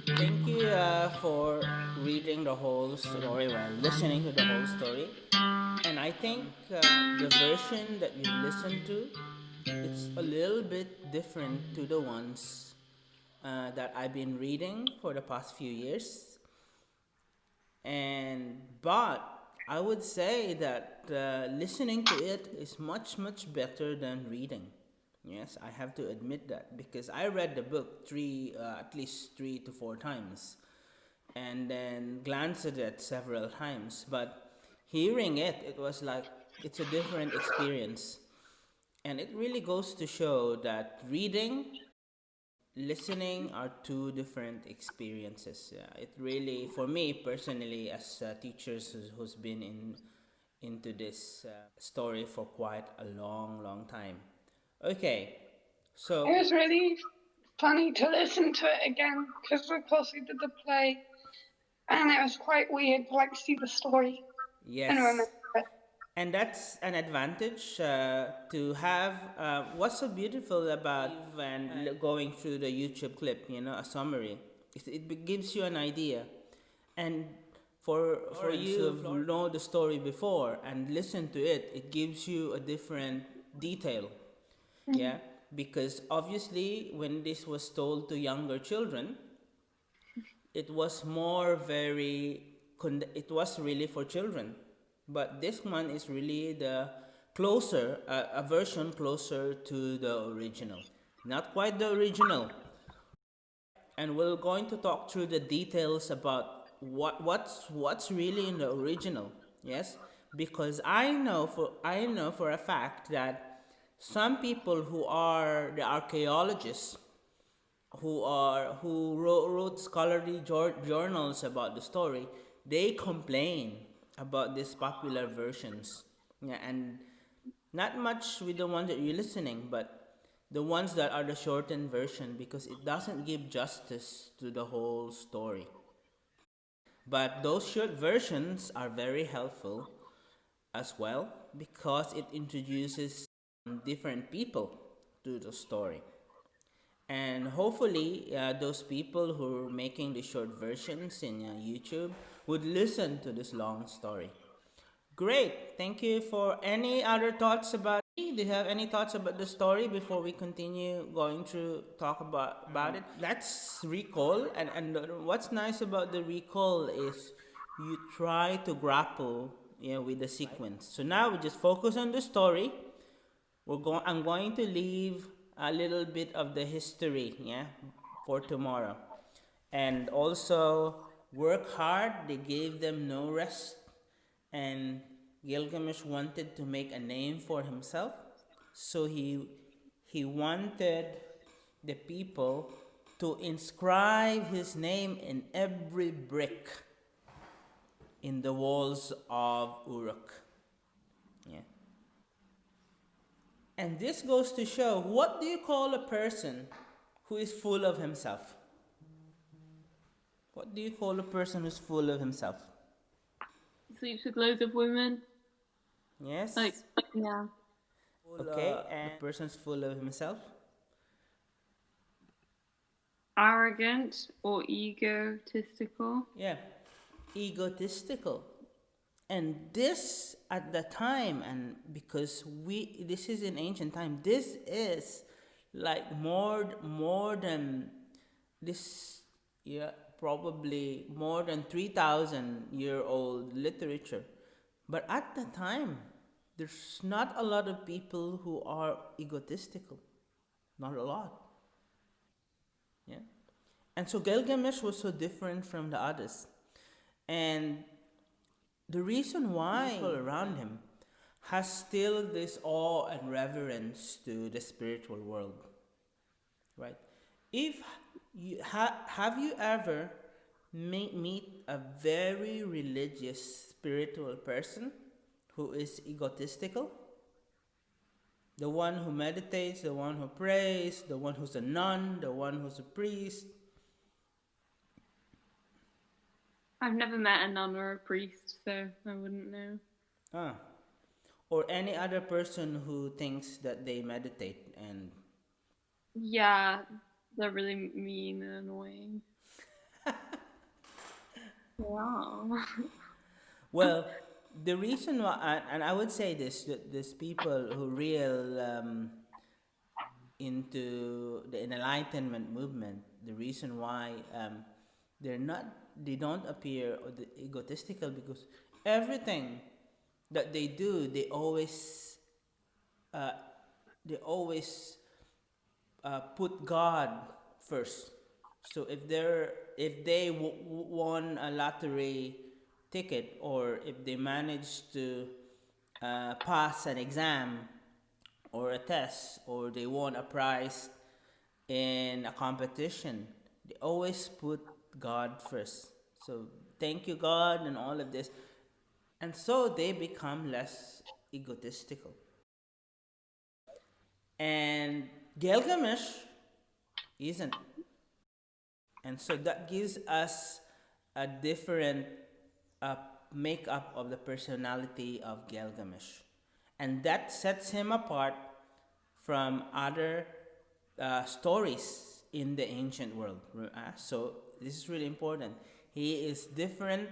Thank you for reading the whole story, well, listening to the whole story. And I think the version that you've listened to, it's a little bit different to the ones that I've been reading for the past few years. And but I would say that listening to it is much better than reading. Yes, I have to admit that because I read the book at least 3 to 4 times, and then glanced at it several times. But hearing it, it was like it's a different experience, and it really goes to show that reading, listening are two different experiences. Yeah, it really, for me personally, as teachers who's been into this story for quite a long time. Okay, It so was really funny to listen to it again because, of course, we did the play and it was quite weird to like see the story and remember yes, it. and that's an advantage to have. What's so beautiful about and going through the YouTube clip, a summary, it gives you an idea, and for you who know the story before and listen to it, it gives you a different detail. Mm. Yeah, because obviously when this was told to younger children, it was more very it was really for children, but this one is really the closer a version closer to the original, not quite the original. And we're going to talk through the details about what's really in the original. Yes, because I know for a fact that some people who are the archaeologists, who wrote scholarly journals about the story, they complain about these popular versions. Yeah, and not much with the ones that you're listening, but the ones that are the shortened version, because it doesn't give justice to the whole story. But those short versions are very helpful as well because it introduces different people to the story. And hopefully, those people who are making the short versions in YouTube would listen to this long story. Great. Thank you. For any other thoughts about it? Do you have any thoughts about the story before we continue going through talk about it? Let's recall, and what's nice about the recall is you try to grapple, with the sequence. So now we just focus on the story. I'm going to leave a little bit of the history, yeah, for tomorrow. And also work hard. They gave them no rest, and Gilgamesh wanted to make a name for himself. So he wanted the people to inscribe his name in every brick in the walls of Uruk. Yeah. And this goes to show, what do you call a person who is full of himself? What do you call a person who's full of himself? Sleeps with loads of women. Like, Yes? yeah. Okay, and the person's full of himself? Arrogant or egotistical. Yeah, egotistical. And this at the time, and because this is in ancient time, this is like more than this, yeah, probably more than 3,000 year old literature. But at the time, there's not a lot of people who are egotistical. Not a lot. Yeah. And so Gilgamesh was so different from the others. And the reason why people around him has still this awe and reverence to the spiritual world, right? If have you ever meet a very religious spiritual person who is egotistical? The one who meditates, the one who prays, the one who's a nun, the one who's a priest. I've never met a nun or a priest, so I wouldn't know. Ah. Or any other person who thinks that they meditate and Yeah, They're really mean and annoying. Yeah. Well, the reason why, and I would say this, that these people who real into the enlightenment movement, the reason why they're not, they don't appear egotistical because everything that they do, uh, they always put God first. So if they won a lottery ticket, or if they manage to pass an exam or a test, or they won a prize in a competition, they always put God first. So thank you God and all of this, and so they become less egotistical. And Gilgamesh isn't. And so that gives us a different uh, makeup of the personality of Gilgamesh. And that sets him apart from other stories in the ancient world. So this is really important. He is different,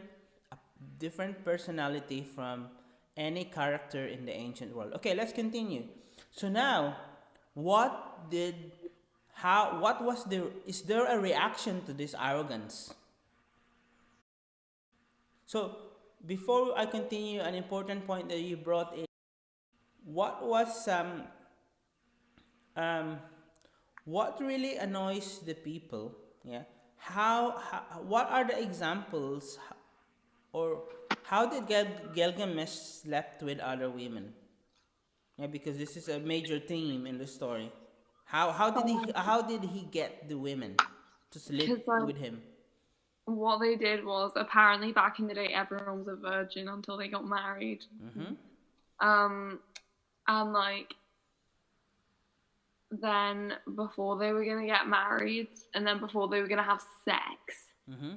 a different personality from any character in the ancient world. Okay, let's continue. So now, what did, how, what was the, is there a reaction to this arrogance? So before I continue, an important point that you brought in, what was um what really annoys the people? Yeah, how what are the examples, or how did Gilgamesh slept with other women? Yeah, because this is a major theme in the story. How did he get the women to Because sleep with him? what they did was, apparently back in the day everyone was a virgin until they got married. Mm-hmm. Um, and like then before they were gonna get married, and then before they were gonna have sex, Mm-hmm.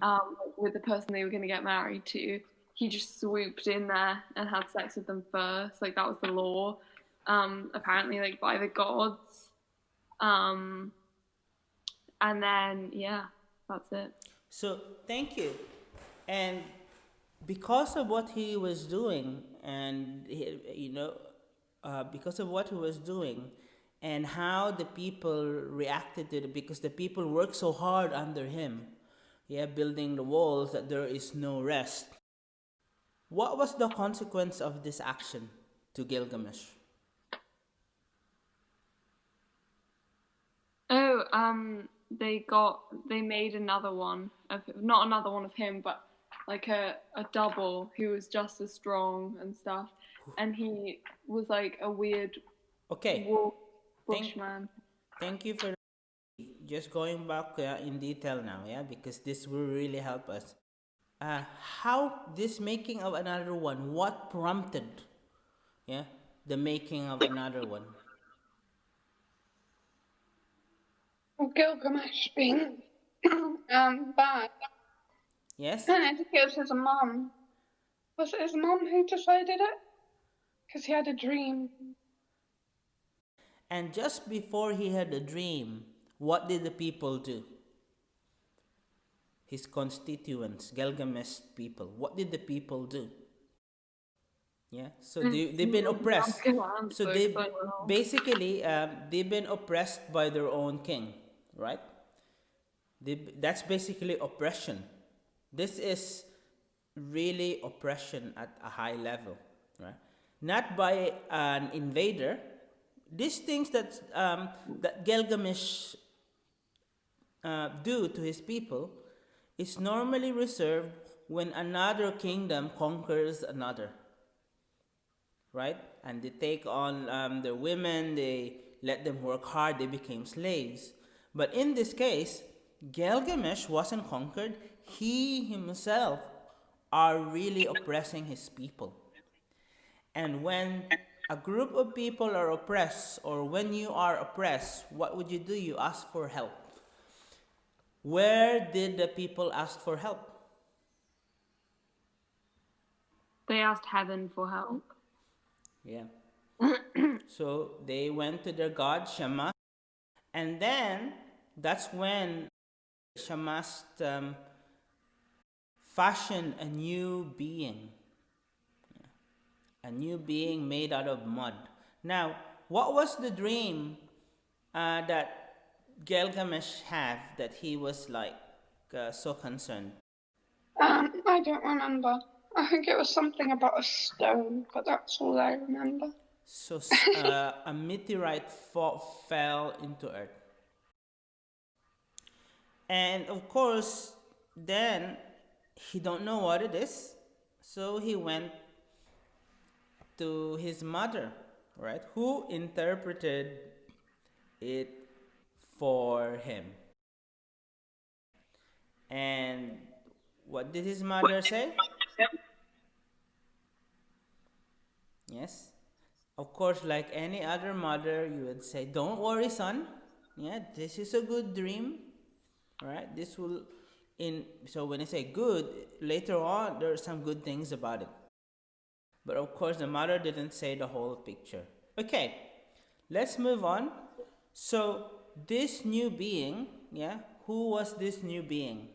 with the person they were gonna get married to, he just swooped in there and had sex with them first. Like that was the law, apparently, like by the gods. Um, and then yeah, that's it. So thank you. And because of what he was doing, and because of what he was doing, and how the people reacted to it, because the people worked so hard under him, yeah, building the walls, that there is no rest. What was the consequence of this action to Gilgamesh? Oh, they made another one of, not another one of him, but like a double who was just as strong and stuff, and he was like a weird Okay, wolf thank bushman. thank you for just going back in detail now, yeah, because this will really help us. How this making of another one? What prompted, yeah, the making of another one? Gilgamesh being bad. Yes, And I think it was his mom. Was it his mom who decided it? Because he had a dream. and just before he had a dream, what did the people do? His constituents, Gilgamesh people. What did the people do? Yeah, so they've been I'm oppressed. gonna So answer because they I don't know. basically they've been oppressed by their own king, right? That's basically oppression. This is really oppression at a high level, right? Not by an invader. These things that Gilgamesh do to his people is normally reserved when another kingdom conquers another, right? And they take on the women, they let them work hard, they became slaves. But in this case, Gilgamesh wasn't conquered, he himself are really oppressing his people. And when a group of people are oppressed, or when you are oppressed, what would you do? You ask for help. Where did the people ask for help? They asked heaven for help. Yeah. So they went to their god Shama, and then that's when Shamash fashioned a new being made out of mud. Now, what was the dream that Gilgamesh had that he was like so concerned? I don't remember. I think it was something about a stone, but that's all I remember. So a meteorite fell into Earth, and of course, then he don't know what it is, so he went to his mother, right, who interpreted it for him. And what did his mother say? Yes. Of course, like any other mother, you would say, "Don't worry, son. Yeah, this is a good dream, right? This will in so when I say good, later on there are some good things about it." But of course, the mother didn't say the whole picture. Okay, let's move on. So this new being, yeah, who was this new being?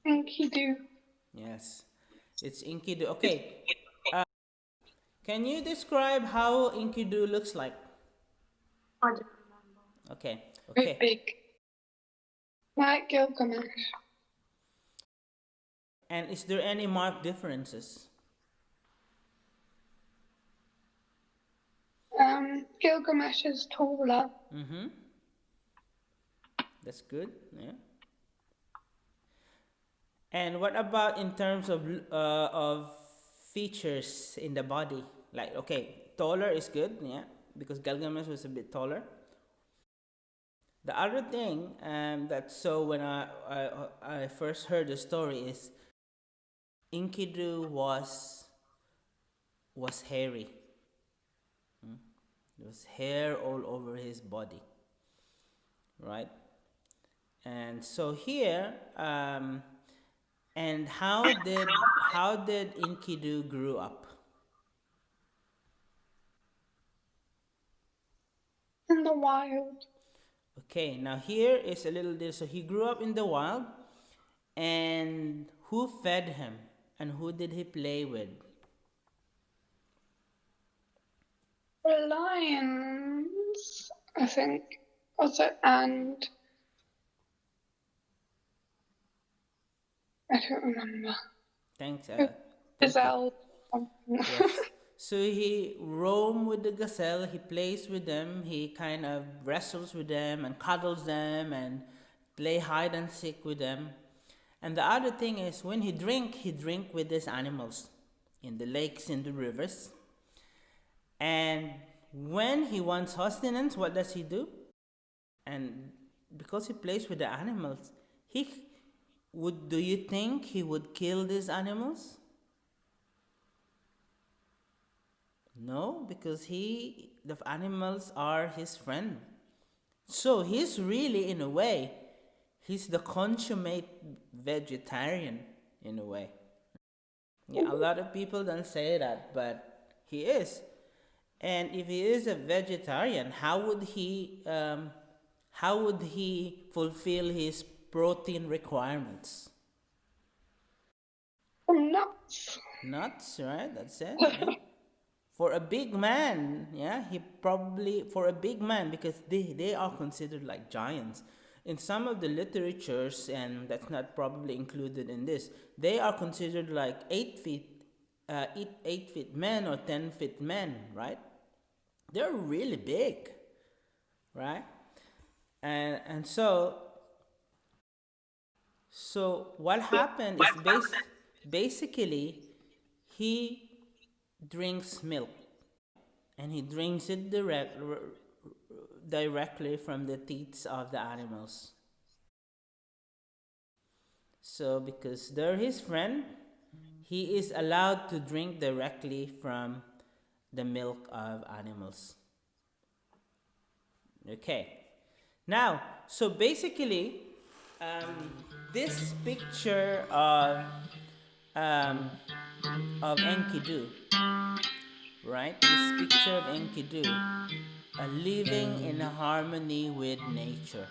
Enkidu. Yes, it's Enkidu. Okay, can you describe how Enkidu looks like? I don't remember. Okay, Very okay. big. Like Gilgamesh. And is there any marked differences? Gilgamesh is taller. Mm-hmm. That's good. Yeah. And what about in terms of features in the body? Like, okay, taller is good, yeah, because Gilgamesh was a bit taller. The other thing that so when I first heard the story is Enkidu was hairy. There was hair all over his body, right? And so here, and how did Enkidu grew up? In the wild. Okay, now here is a little bit. So he grew up in the wild, and who fed him, and who did he play with? Lions, I think. Was it? And I don't remember. Thanks. Thank you. Gazelle. Yes. So he roam with the gazelle. He plays with them. He kind of wrestles with them and cuddles them and play hide and seek with them. And the other thing is when he drink with these animals in the lakes, in the rivers. And when he wants sustenance, what does he do? And because he plays with the animals, do you think he would kill these animals? No, because the animals are his friend. So he's really, in a way, he's the consummate vegetarian, in a way. Yeah, a lot of people don't say that, but he is. And if he is a vegetarian, how would he fulfill his protein requirements? Nuts. Nuts, right? That's it. Yeah. For a big man, yeah, for a big man, because they are considered like giants. In some of the literatures, and that's not probably included in this, they are considered like 8 feet, 8 feet men or 10 feet men, right? They're really big, right? And so what happened is basically he drinks milk, and he drinks it directly from the teats of the animals. So because they're his friend, he is allowed to drink directly from the milk of animals. Okay. Now, so basically, this picture um, of Enkidu, right? This picture of Enkidu living in harmony with nature.